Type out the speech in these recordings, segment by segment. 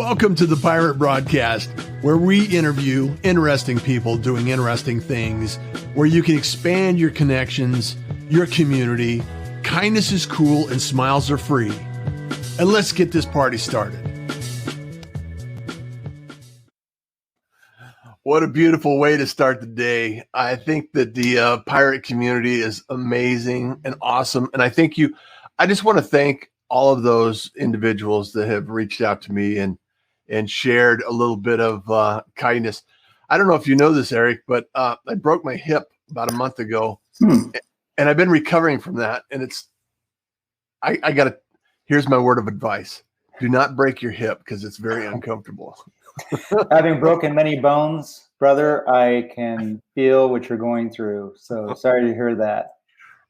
Welcome to the Pirate Broadcast, where we interview interesting people doing interesting things, where you can expand your connections, your community. Kindness is cool and smiles are free. And let's get this party started. What a beautiful way to start the day. I think that the pirate community is amazing and awesome. And I just want to thank all of those individuals that have reached out to me and shared a little bit of kindness. I don't know if you know this, Eric, but I broke my hip about a month ago, and I've been recovering from that. And here's my word of advice. Do not break your hip because it's very uncomfortable. Having broken many bones, brother, I can feel what you're going through. So sorry to hear that.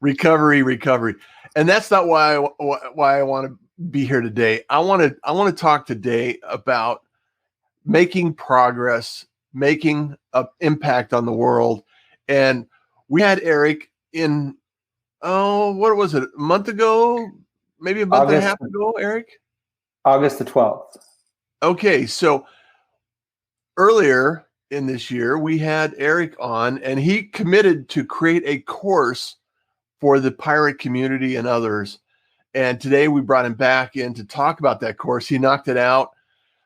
Recovery. And that's not why I want to be here today. I want to talk today about making progress, making an impact on the world. And we had Eric in, what was it, a month ago? Maybe a month and a half ago, Eric? August the 12th. Okay, so earlier in this year, we had Eric on, and he committed to create a course for the pirate community and others. And today we brought him back in to talk about that course. He knocked it out.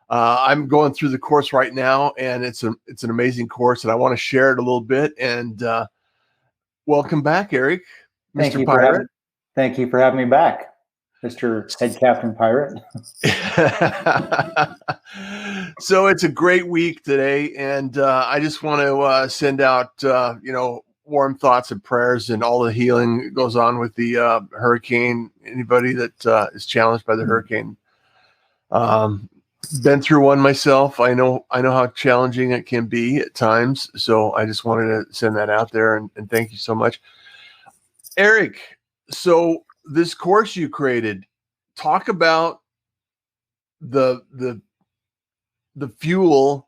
I'm going through the course right now, and it's an amazing course, and I want to share it a little bit. And welcome back, Eric, Mr. Pirate. Thank you for having me back, Mr. Head Captain Pirate. So it's a great week today, and I just want to send out, warm thoughts and prayers and all the healing that goes on with the hurricane. Anybody that is challenged by the hurricane, been through one myself. I know how challenging it can be at times. So I just wanted to send that out there and thank you so much, Eric. So this course you created, talk about the fuel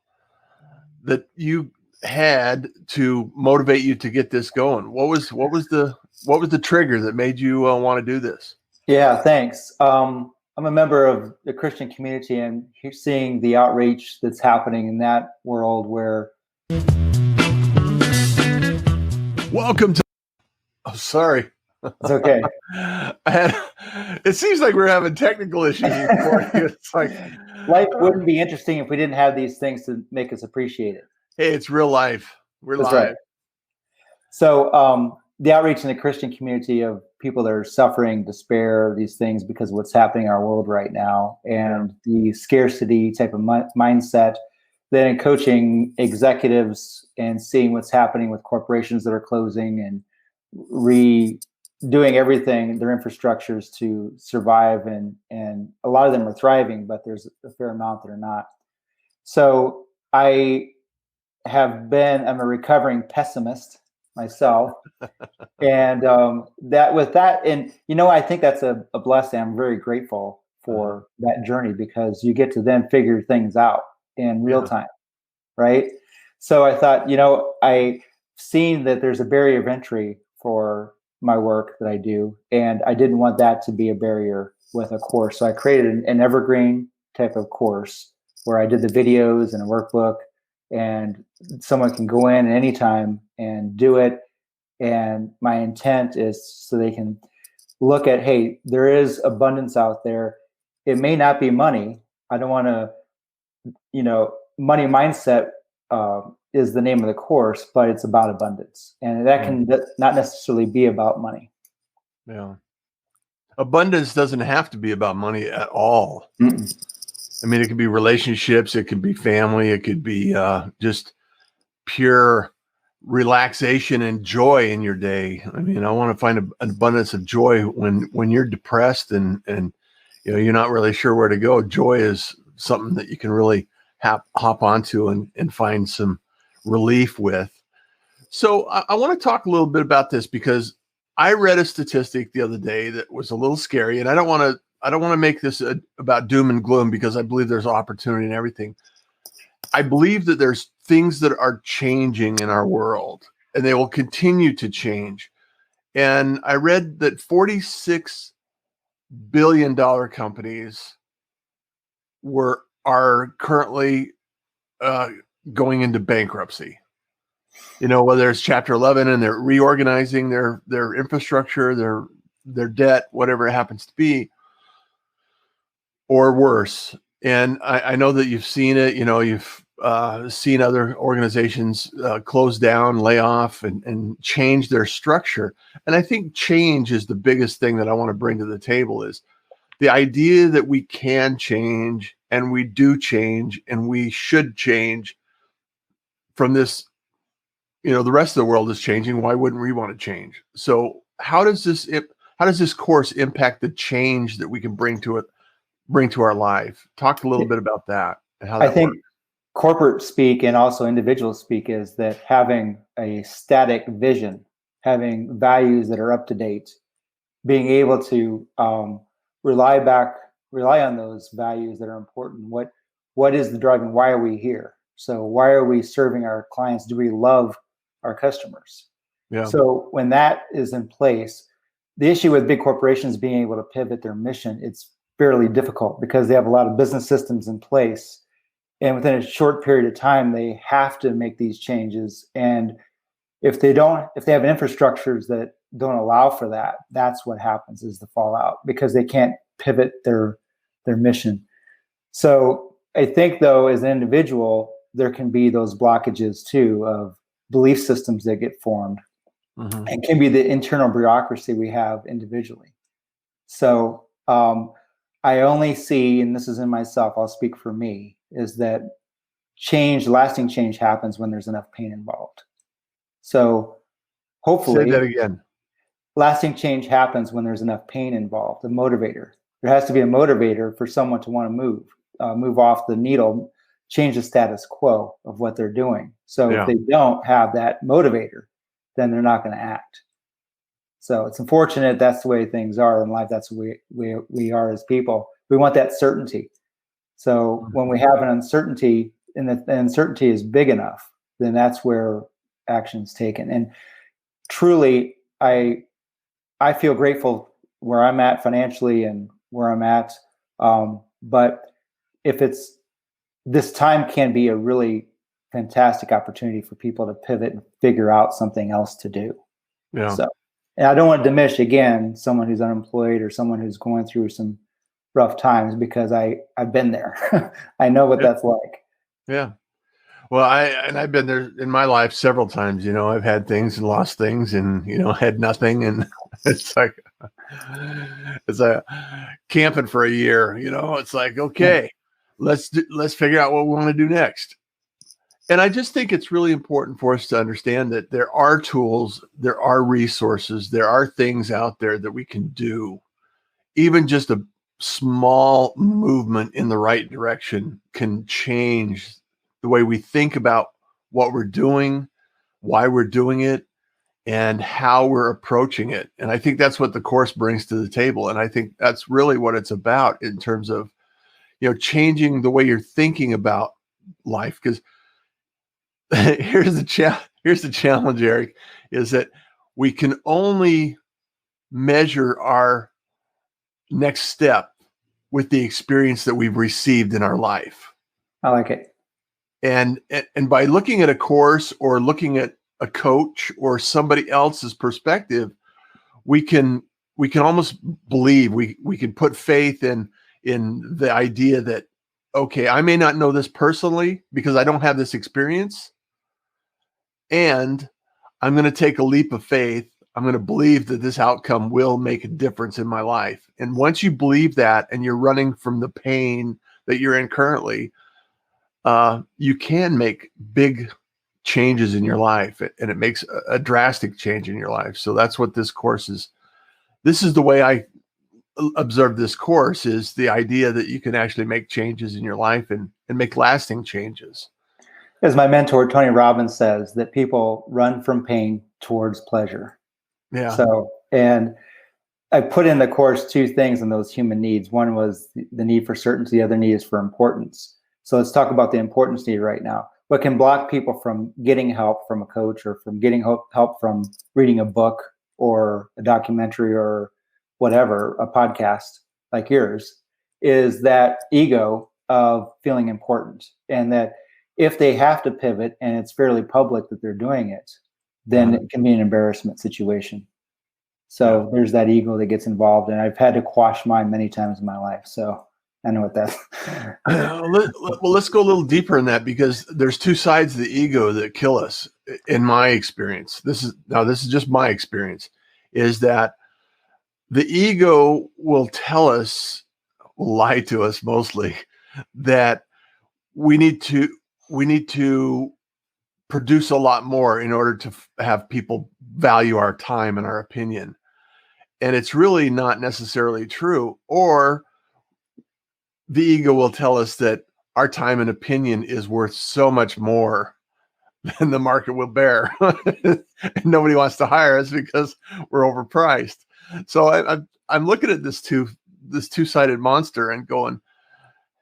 that you had to motivate you to get this going. What was the trigger that made you want to do this? Yeah, thanks. I'm a member of the Christian community, and seeing the outreach that's happening in that world where. Welcome to. Oh, sorry. It's okay. It seems like we're having technical issues before you. It's like life wouldn't be interesting if we didn't have these things to make us appreciate it. Hey, it's real life. We're That's live. Right. So the outreach in the Christian community of people that are suffering, despair, these things because of what's happening in our world right now, and the scarcity type of mindset, then in coaching executives and seeing what's happening with corporations that are closing and redoing everything, their infrastructures to survive, and a lot of them are thriving, but there's a fair amount that are not. So I'm a recovering pessimist myself. And I think that's a blessing. I'm very grateful for that journey because you get to then figure things out in real time. Right. So I thought, I've seen that there's a barrier of entry for my work that I do, and I didn't want that to be a barrier with a course. So I created an evergreen type of course where I did the videos and a workbook, and someone can go in at any time and do it. And my intent is so they can look at, hey, there is abundance out there. It may not be money. I don't want to, money mindset is the name of the course, but it's about abundance. And that can not necessarily be about money. Yeah. Abundance doesn't have to be about money at all. Mm-mm. I mean, it could be relationships, it could be family, it could be just pure relaxation and joy in your day. I mean, I want to find an abundance of joy when you're depressed and you're not really sure where to go. Joy is something that you can really hop onto and find some relief with. So I want to talk a little bit about this because I read a statistic the other day that was a little scary, and I don't want to make this about doom and gloom because I believe there's opportunity in everything. I believe that there's things that are changing in our world, and they will continue to change. And I read that $46 billion companies are currently going into bankruptcy. Whether it's Chapter 11 and they're reorganizing their infrastructure, their debt, whatever it happens to be, or worse. And I know that you've seen it. You've seen other organizations close down, lay off, and change their structure. And I think change is the biggest thing that I want to bring to the table, is the idea that we can change, and we do change, and we should change from this. The rest of the world is changing. Why wouldn't we want to change? So how does this course impact the change that we can bring to our life? Talk a little bit about that and how that I think works. Corporate speak and also individual speak is that having a static vision, having values that are up to date, being able to rely on those values that are important. What is the driving? Why are we here? So why are we serving our clients? Do we love our customers? Yeah. So when that is in place, the issue with big corporations being able to pivot their mission, it's fairly difficult because they have a lot of business systems in place. And within a short period of time, they have to make these changes. And if they have infrastructures that don't allow for that, that's what happens, is the fallout, because they can't pivot their mission. So I think, though, as an individual, there can be those blockages too of belief systems that get formed, and can be the internal bureaucracy we have individually. So I only see, and this is in myself, I'll speak for me, is that lasting change happens when there's enough pain involved. So hopefully, say that again. Lasting change happens when there's enough pain involved, a motivator. There has to be a motivator for someone to want to move off the needle, change the status quo of what they're doing. So if they don't have that motivator, then they're not going to act. So it's unfortunate. That's the way things are in life. That's the way we are as people. We want that certainty. So when we have an uncertainty, and the uncertainty is big enough, then that's where action's taken. And truly, I feel grateful where I'm at financially and where I'm at. But if this time can be a really fantastic opportunity for people to pivot and figure out something else to do. Yeah. So, and I don't want to diminish, again, someone who's unemployed or someone who's going through some rough times, because I've been there. I know what that's like. Yeah. Well, I've been there in my life several times. I've had things and lost things, and had nothing, and it's like camping for a year. It's like, okay, let's figure out what we want to do next. And I just think it's really important for us to understand that there are tools, there are resources, there are things out there that we can do. Even just a small movement in the right direction can change the way we think about what we're doing, why we're doing it, and how we're approaching it. And I think that's what the course brings to the table. And I think that's really what it's about in terms of, changing the way you're thinking about life. Because here's the challenge, Eric, is that we can only measure our next step with the experience that we've received in our life. I like it. And by looking at a course or looking at a coach or somebody else's perspective, we can almost believe, we can put faith in the idea that, okay, I may not know this personally because I don't have this experience, and I'm going to take a leap of faith. I'm going to believe that this outcome will make a difference in my life. And once you believe that, and you're running from the pain that you're in currently, you can make big changes in your life, and it makes a drastic change in your life. So that's what this course is. This is the way I observe this course, is the idea that you can actually make changes in your life and make lasting changes. As my mentor, Tony Robbins, says, that people run from pain towards pleasure. Yeah. So, and I put in the course two things in those human needs. One was the need for certainty. The other need is for importance. So let's talk about the importance need right now. What can block people from getting help from a coach, or from getting help from reading a book or a documentary or whatever, a podcast like yours, is that ego of feeling important, and that if they have to pivot and it's fairly public that they're doing it, then it can be an embarrassment situation. So there's that ego that gets involved, and I've had to quash mine many times in my life. So I know what that's. Well, let's go a little deeper in that, because there's two sides of the ego that kill us. In my experience, this is just my experience, is that the ego will lie to us mostly, that we need to produce a lot more in order to have people value our time and our opinion. And it's really not necessarily true. Or the ego will tell us that our time and opinion is worth so much more than the market will bear. And nobody wants to hire us because we're overpriced. So I'm looking at this two-sided monster and going,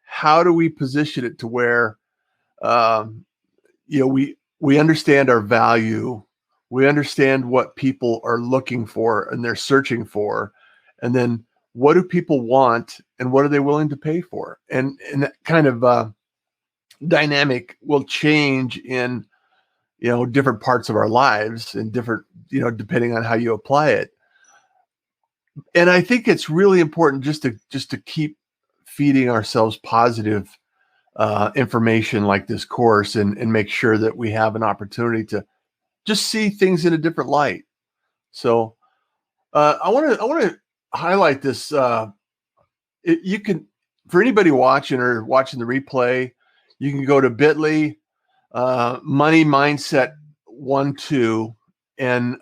how do we position it to where, we understand our value, we understand what people are looking for and they're searching for, and then what do people want and what are they willing to pay for? And that kind of dynamic will change in, different parts of our lives, and different, depending on how you apply it. And I think it's really important just to keep feeding ourselves positive information like this course, and make sure that we have an opportunity to just see things in a different light. So I want to highlight this. You can, for anybody watching the replay, you can go to bit.ly money mindset 1-2, and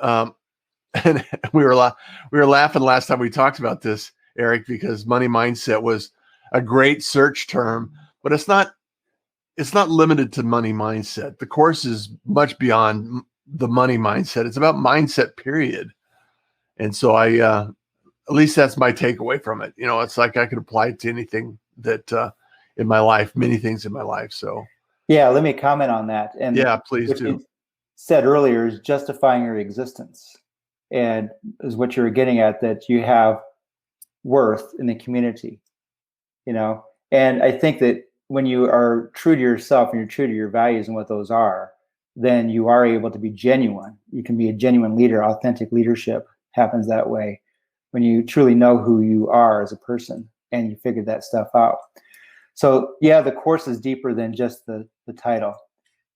and we were laughing last time we talked about this, Eric, because money mindset was a great search term, but it's not limited to money mindset. The course is much beyond the money mindset. It's about mindset, period. And so at least that's my takeaway from it. It's like I could apply it to anything that in my life, many things in my life. So yeah, let me comment on that. And yeah, please what do. you said earlier is justifying your existence, and is what you were getting at, that you have worth in the community, and I think that when you are true to yourself and you're true to your values and what those are, then you are able to be genuine. You can be a genuine leader. Authentic leadership happens that way, when you truly know who you are as a person and you figured that stuff out. So yeah, the course is deeper than just the title.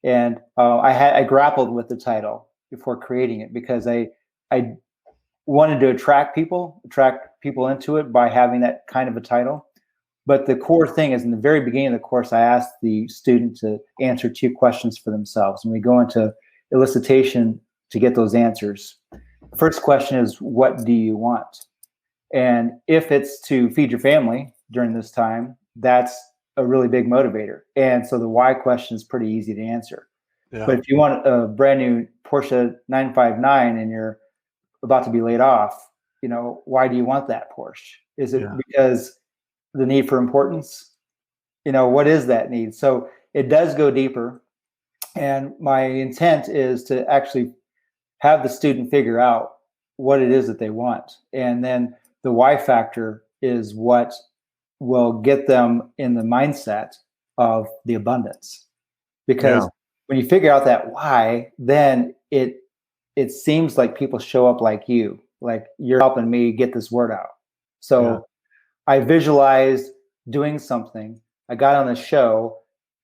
And I grappled with the title before creating it, because I wanted to attract people into it by having that kind of a title. But the core thing is, in the very beginning of the course, I asked the student to answer 2 questions for themselves, and we go into elicitation to get those answers. The first question is, what do you want? And if it's to feed your family during this time, that's a really big motivator. And so the why question is pretty easy to answer. Yeah. But if you want a brand new Porsche 959 and you're about to be laid off, why do you want that Porsche? Is it because the need for importance? What is that need? So it does go deeper. And my intent is to actually have the student figure out what it is that they want. And then the why factor is what will get them in the mindset of the abundance. Because when you figure out that why, then it seems like people show up like you're helping me get this word out. So I visualized doing something. I got on the show.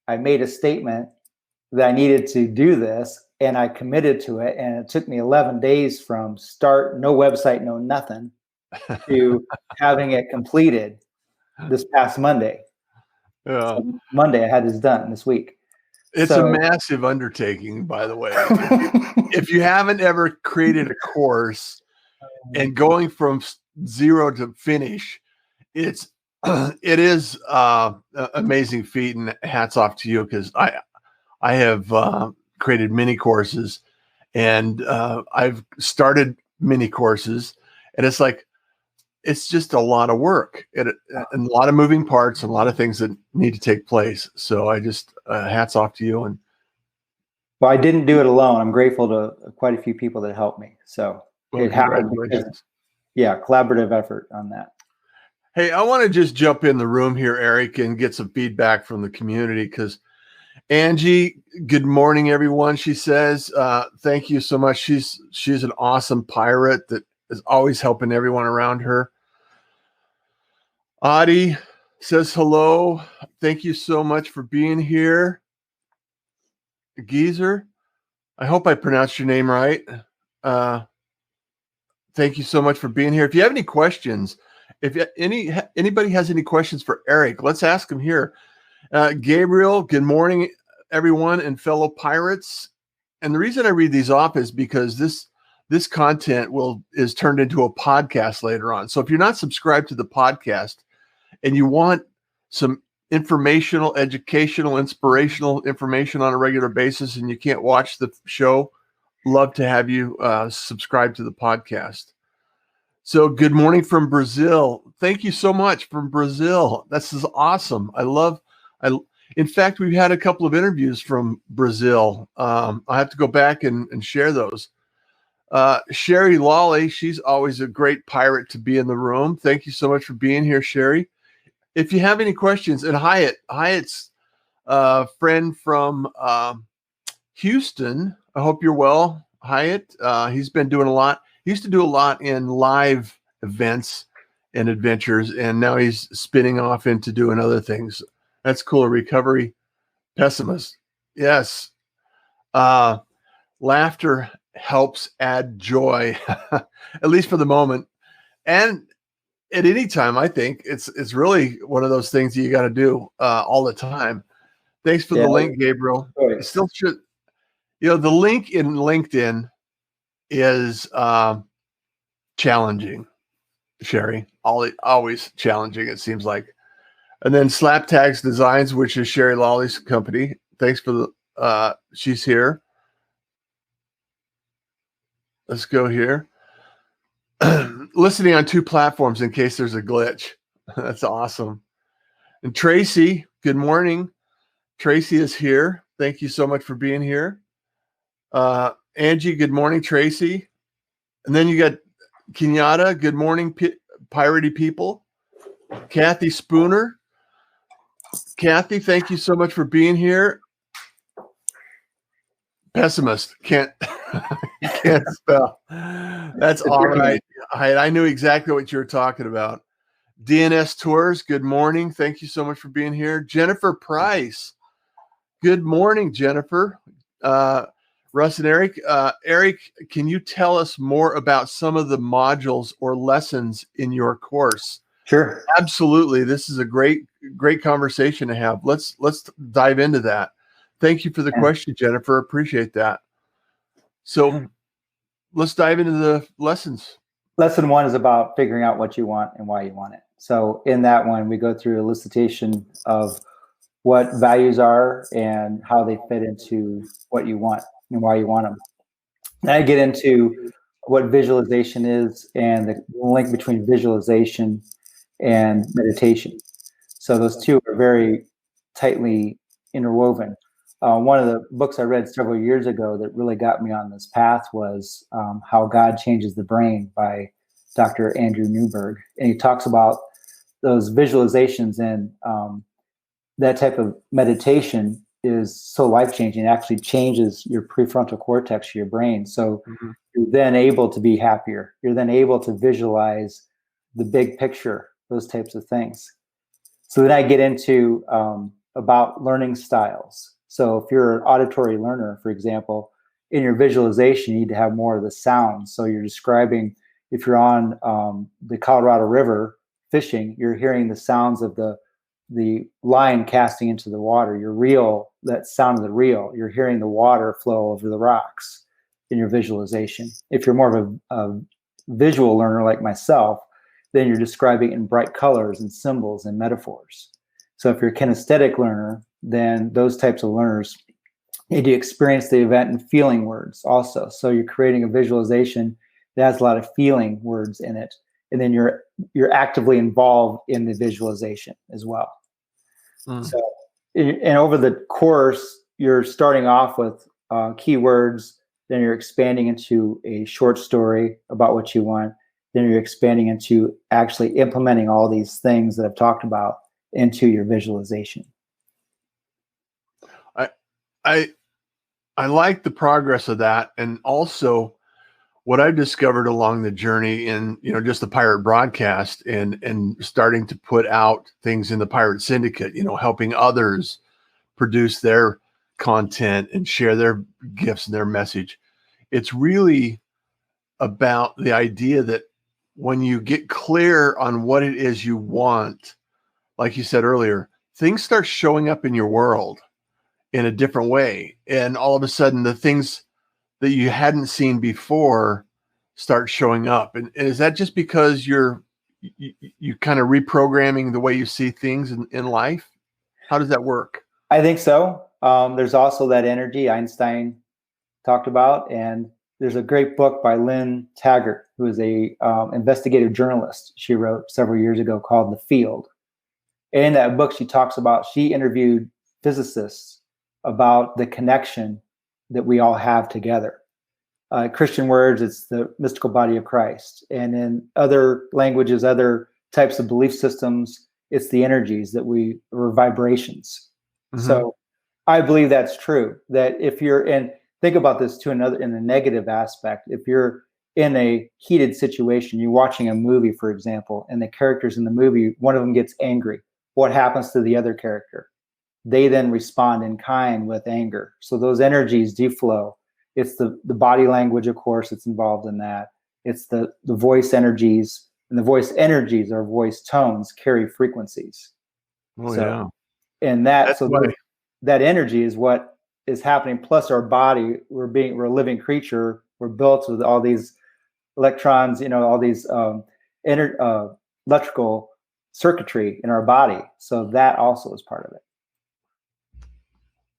I made a statement that I needed to do this, and I committed to it. And it took me 11 days from start, no website, no nothing, to having it completed this past Monday. Yeah. So Monday, I had this done this week. It's a massive undertaking, by the way. If you haven't ever created a course and going from 0 to finish, it is an amazing feat, and hats off to you, because I have created mini courses, and I've started mini courses, and it's just a lot of work, and a lot of moving parts, and a lot of things that need to take place. So I just hats off to you. And well, I didn't do it alone. I'm grateful to quite a few people that helped me. So it happened because, collaborative effort on that. Hey, I want to just jump in the room here, Eric, and get some feedback from the community because Angie, good morning, everyone. She says, thank you so much. She's an awesome pirate that is always helping everyone around her. Adi says hello. Thank you so much for being here. Geezer, I hope I pronounced your name right. Thank you so much for being here. If you have any questions, if anybody has any questions for Eric, let's ask him here. Gabriel, good morning, everyone, and fellow pirates. And the reason I read these off is because this content is turned into a podcast later on. So if you're not subscribed to the podcast and you want some informational, educational, inspirational information on a regular basis, and you can't watch the show, love to have you subscribe to the podcast. So good morning from Brazil. Thank you so much from Brazil. This is awesome. In fact, we've had a couple of interviews from Brazil. I have to go back and share those. Sherry Lawley, she's always a great pirate to be in the room. Thank you so much for being here, Sherry. If you have any questions, and Hyatt's a friend from Houston. I hope you're well, Hyatt. He's been doing a lot. He used to do a lot in live events and adventures, and now he's spinning off into doing other things. That's cool. A recovery pessimist. Yes. Laughter helps add joy, at least for the moment. And at any time, I think it's really one of those things that you got to do all the time. Thanks for the link, Gabriel. It still should, the link in LinkedIn is challenging, Sherry. Always challenging, it seems like. And then Slap Tags Designs, which is Sherry Lawley's company. Thanks for she's here. Let's go here. Listening on 2 platforms in case there's a glitch. That's awesome. And Tracy, good morning. Tracy is here. Thank you so much for being here. Angie, good morning, Tracy. And then you got Kenyatta, good morning, piratey people. Kathy Spooner. Kathy, thank you so much for being here. Pessimist, can't spell. That's all right. I knew exactly what you were talking about. DNS Tours, good morning. Thank you so much for being here. Jennifer Price, good morning, Jennifer. Russ and Eric. Eric, can you tell us more about some of the modules or lessons in your course? Sure. Absolutely. This is a great conversation to have. Let's dive into that. Thank you for the question, Jennifer. Appreciate that. So let's dive into the lessons. Lesson 1 is about figuring out what you want and why you want it. So in that one, we go through a elicitation of what values are and how they fit into what you want and why you want them. Then I get into what visualization is and the link between visualization and meditation. So those two are very tightly interwoven. One of the books I read several years ago that really got me on this path was How God Changes the Brain by Dr. Andrew Newberg. And he talks about those visualizations, and that type of meditation is so life-changing. It actually changes your prefrontal cortex, your brain. So you're then able to be happier. You're then able to visualize the big picture, those types of things. So then I get into about learning styles. So if you're an auditory learner, for example, in your visualization, you need to have more of the sounds. So you're describing, if you're on the Colorado River fishing, you're hearing the sounds of the line casting into the water. Your reel, that sound of the reel, you're hearing the water flow over the rocks in your visualization. If you're more of a visual learner like myself, then you're describing in bright colors and symbols and metaphors. So if you're a kinesthetic learner, then those types of learners need to experience the event in feeling words also. So you're creating a visualization that has a lot of feeling words in it. And then you're actively involved in the visualization as well. So, and over the course, you're starting off with keywords, then you're expanding into a short story about what you want. then you're expanding into actually implementing all these things that I've talked about into your visualization. I like the progress of that. And also what I've discovered along the journey in, just the pirate broadcast and starting to put out things in the pirate syndicate, helping others produce their content and share their gifts and their message. It's really about the idea that when you get clear on what it is you want, like you said earlier, things start showing up in your world in a different way. And all of a sudden, the things that you hadn't seen before start showing up. And is that just because you kind of reprogramming the way you see things in life? How does that work? I think so. There's also that energy Einstein talked about. And there's a great book by Lynn Taggart, who is a investigative journalist. She wrote several years ago called The Field. And in that book, she interviewed physicists about the connection that we all have together. Christian words, it's the mystical body of Christ. And in other languages, other types of belief systems, it's the energies or vibrations. Mm-hmm. So I believe that's true, that if you're think about this too, in the negative aspect, if you're in a heated situation, you're watching a movie, for example, and the characters in the movie, one of them gets angry. What happens to the other character? They then respond in kind with anger. So those energies deflow. It's the body language, of course, it's involved in that. It's the voice energies, and the voice energies or voice tones carry frequencies. Oh, yeah. And that energy is what is happening. Plus our body, we're a living creature. We're built with all these electrons, all these electrical circuitry in our body. So that also is part of it.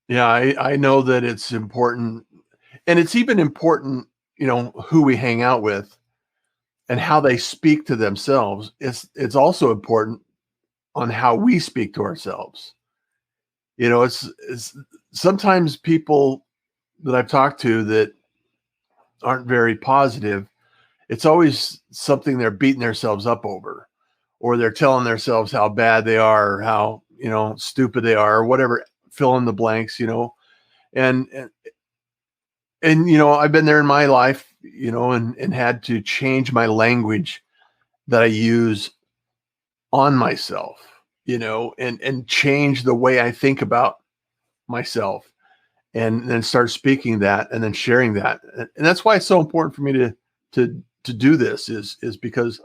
Yeah, I know that it's important. And it's even important, who we hang out with and how they speak to themselves. It's also important on how we speak to ourselves. It's sometimes people that I've talked to that aren't very positive, it's always something they're beating themselves up over, or they're telling themselves how bad they are, or how, stupid they are, or whatever, fill in the blanks, and I've been there in my life, and had to change my language that I use on myself, and change the way I think about myself, and then start speaking that and then sharing that. And that's why it's so important for me to do this is because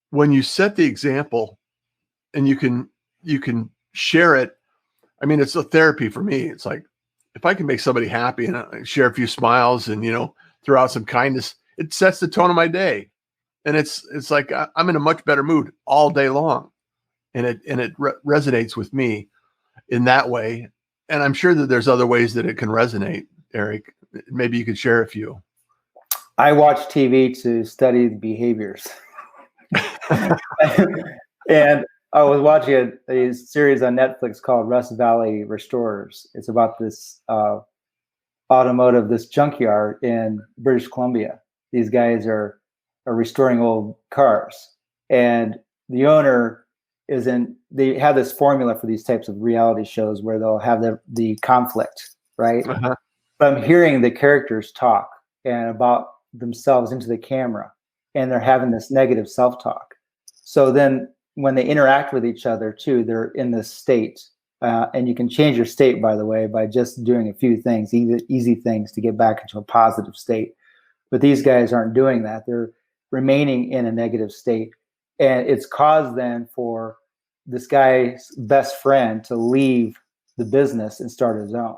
when you set the example and you can share it, I mean, it's a therapy for me. It's like, if I can make somebody happy and share a few smiles and, throw out some kindness, it sets the tone of my day. And it's like, I'm in a much better mood all day long. And it resonates with me in that way. And I'm sure that there's other ways that it can resonate, Eric. Maybe you could share a few. I watch TV to study the behaviors. And I was watching a series on Netflix called Rust Valley Restorers. It's about this this junkyard in British Columbia. These guys are restoring old cars. And the owner they have this formula for these types of reality shows where they'll have the conflict, right? Uh-huh. But I'm hearing the characters talk and about themselves into the camera, and they're having this negative self-talk. So then when they interact with each other too, they're in this state. And you can change your state, by the way, by just doing a few things, easy things to get back into a positive state. But these guys aren't doing that. They're remaining in a negative state. And it's caused then for this guy's best friend to leave the business and start his own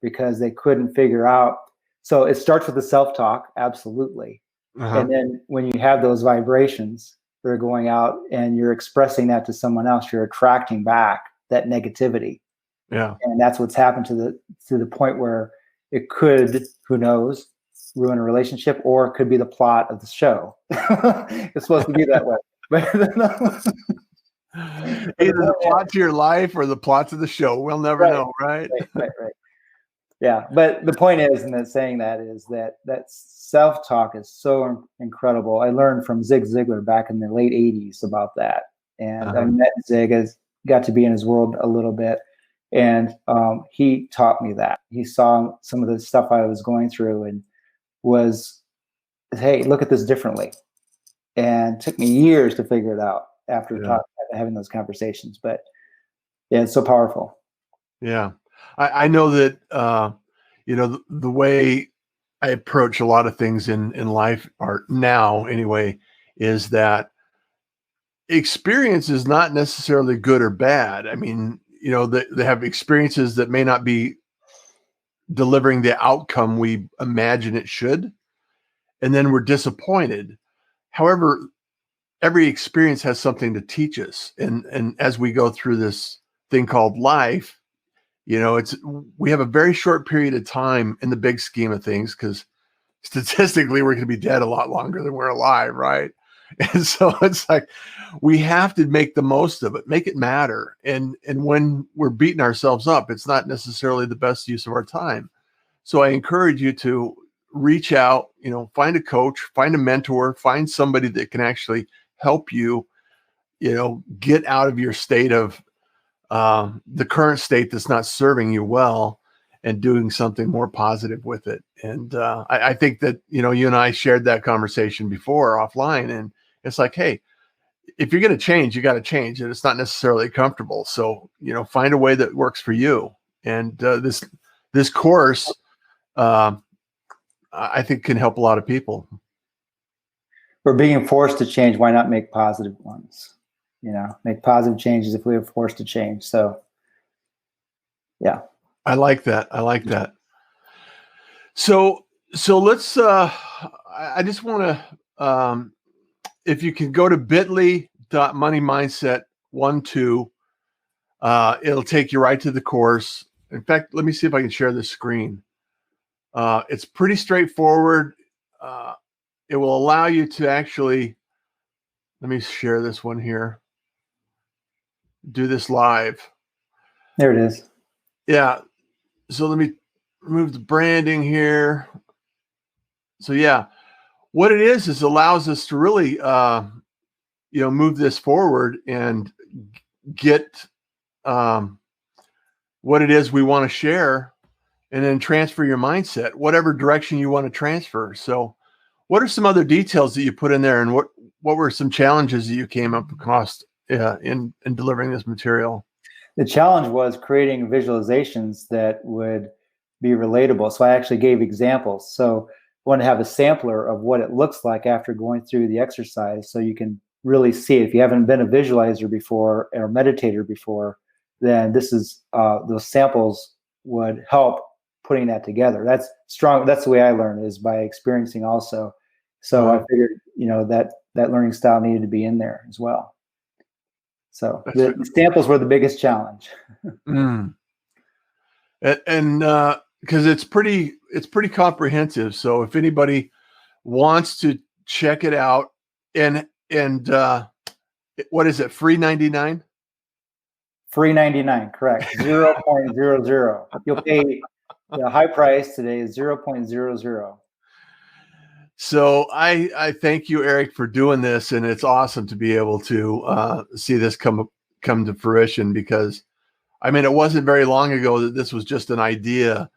because they couldn't figure out. So it starts with the self-talk, absolutely. Uh-huh. And then when you have those vibrations, they're going out and you're expressing that to someone else, you're attracting back that negativity. Yeah. And that's what's happened to the point where it could, who knows, ruin a relationship, or it could be the plot of the show. It's supposed to be that way. Either the plot to your life or the plot to the show. We'll never know, right? Right. Yeah, but the point is, in that saying that is that self-talk is so incredible. I learned from Zig Ziglar back in the late '80s about that, and I met Zig, got to be in his world a little bit, and he taught me that. He saw some of the stuff I was going through and was, hey, look at this differently, and it took me years to figure it out after having those conversations. But yeah, it's so powerful. Yeah. I know that, the way I approach a lot of things in life, or now anyway, is that experience is not necessarily good or bad. I mean, they have experiences that may not be delivering the outcome we imagine it should, and then we're disappointed. However, every experience has something to teach us. And as we go through this thing called life, we have a very short period of time in the big scheme of things, because statistically we're going to be dead a lot longer than we're alive, right? And so it's like we have to make the most of it, make it matter. And when we're beating ourselves up, it's not necessarily the best use of our time. So I encourage you to reach out, find a coach, find a mentor, find somebody that can actually help you, get out of your state of the current state that's not serving you well, and doing something more positive with it. And I think that, you and I shared that conversation before offline, and it's like, hey, if you're going to change, you got to change, and it's not necessarily comfortable. So, find a way that works for you. And this course, I think, can help a lot of people. We're being forced to change. Why not make positive ones? Make positive changes if we are forced to change. So, yeah. I like that. So let's, I just want to, if you can go to bit.ly.moneymindset12, it'll take you right to the course. In fact, let me see if I can share this screen. It's pretty straightforward. It will allow you to actually, let me share this one here. Do this live. There it is. Yeah. So let me remove the branding here. So yeah, what it is allows us to really, move this forward and get what it is we want to share, and then transfer your mindset, whatever direction you want to transfer. So what are some other details that you put in there, and what were some challenges that you came up across in delivering this material? The challenge was creating visualizations that would be relatable. So I actually gave examples. So I want to have a sampler of what it looks like after going through the exercise, so you can really see it. If you haven't been a visualizer before or meditator before, then this is those samples would help putting that together. That's strong. That's the way I learn, is by experiencing also. So I figured, that learning style needed to be in there as well. So the samples were the biggest challenge. And because it's pretty comprehensive. So if anybody wants to check it out, and what is it? Free 99? Free 99, correct. 0.00. You'll pay the high price today is 0.00. So I thank you, Eric, for doing this, and it's awesome to be able to see this come to fruition, because I mean, it wasn't very long ago that this was just an idea,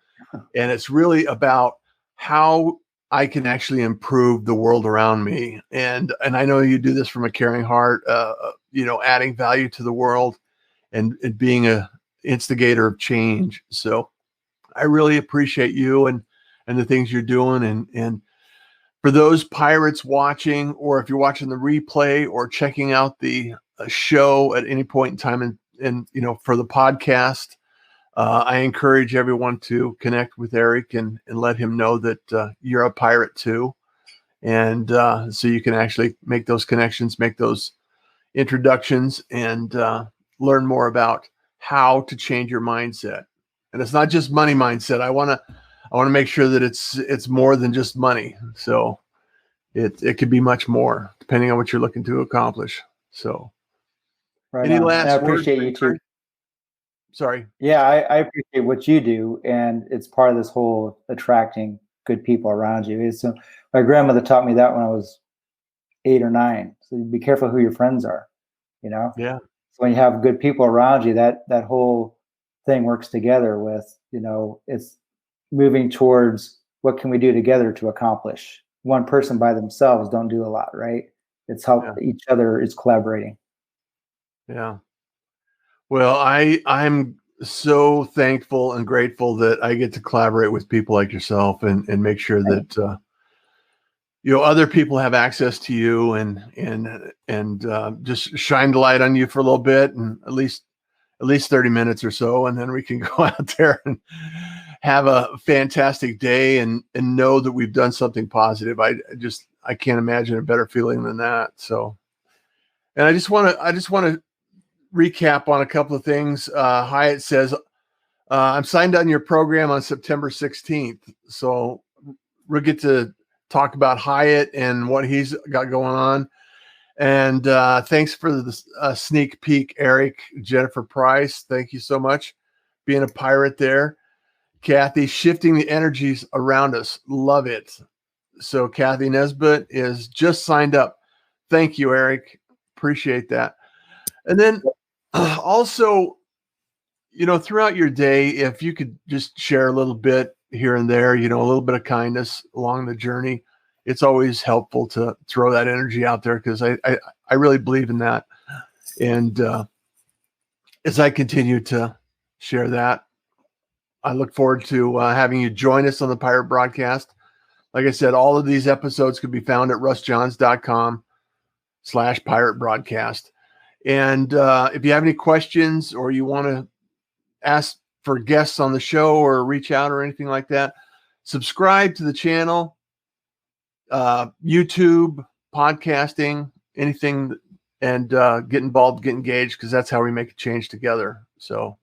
and it's really about how I can actually improve the world around me. And I know you do this from a caring heart, adding value to the world, and being a instigator of change. So I really appreciate you and the things you're doing. And for those pirates watching, or if you're watching the replay or checking out the show at any point in time, and for the podcast, I encourage everyone to connect with Eric and let him know that you're a pirate too. And so you can actually make those connections, make those introductions, and learn more about how to change your mindset. And it's not just money mindset. I want to make sure that it's more than just money. So it could be much more, depending on what you're looking to accomplish. So right any on. last I appreciate you too. Sorry. Yeah, I appreciate what you do, and it's part of this whole attracting good people around you. My grandmother taught me that when I was 8 or 9. So be careful who your friends are, you know? Yeah. So when you have good people around you, that whole thing works together with, it's moving towards what can we do together to accomplish. One person by themselves don't do a lot, right? It's help each other, it's collaborating. Yeah. Well, I'm so thankful and grateful that I get to collaborate with people like yourself and make sure that other people have access to you and just shine the light on you for a little bit, and at least 30 minutes or so, and then we can go out there and have a fantastic day and know that we've done something positive. I can't imagine a better feeling than that. So, and I just want to recap on a couple of things. Hyatt says, I'm signed on your program on September 16th. So we'll get to talk about Hyatt and what he's got going on. And thanks for the sneak peek, Eric. Jennifer Price, thank you so much. Being a pirate there. Kathy, shifting the energies around us. Love it. So Kathy Nesbitt is just signed up. Thank you, Eric. Appreciate that. And then also, throughout your day, if you could just share a little bit here and there, a little bit of kindness along the journey, it's always helpful to throw that energy out there, because I really believe in that. And as I continue to share that, I look forward to having you join us on the Pirate Broadcast. Like I said, all of these episodes can be found at russjohns.com/pirate broadcast. And if you have any questions or you want to ask for guests on the show or reach out or anything like that, subscribe to the channel, YouTube, podcasting, anything, and get involved, get engaged, because that's how we make a change together. So,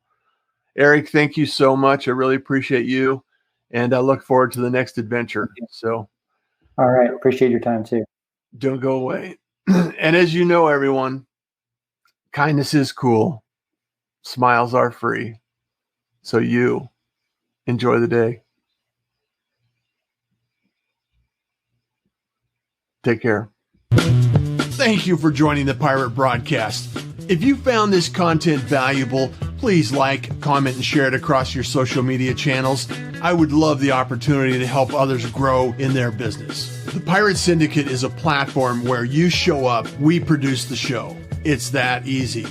Eric, thank you so much. I really appreciate you, and I look forward to the next adventure. So, all right. Appreciate your time too. Don't go away. And as you know, everyone, kindness is cool. Smiles are free. So you enjoy the day. Take care. Thank you for joining the Pirate Broadcast. If you found this content valuable, please like, comment, and share it across your social media channels. I would love the opportunity to help others grow in their business. The Pirate Syndicate is a platform where you show up, we produce the show. It's that easy.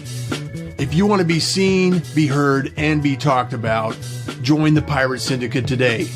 If you want to be seen, be heard, and be talked about, join the Pirate Syndicate today.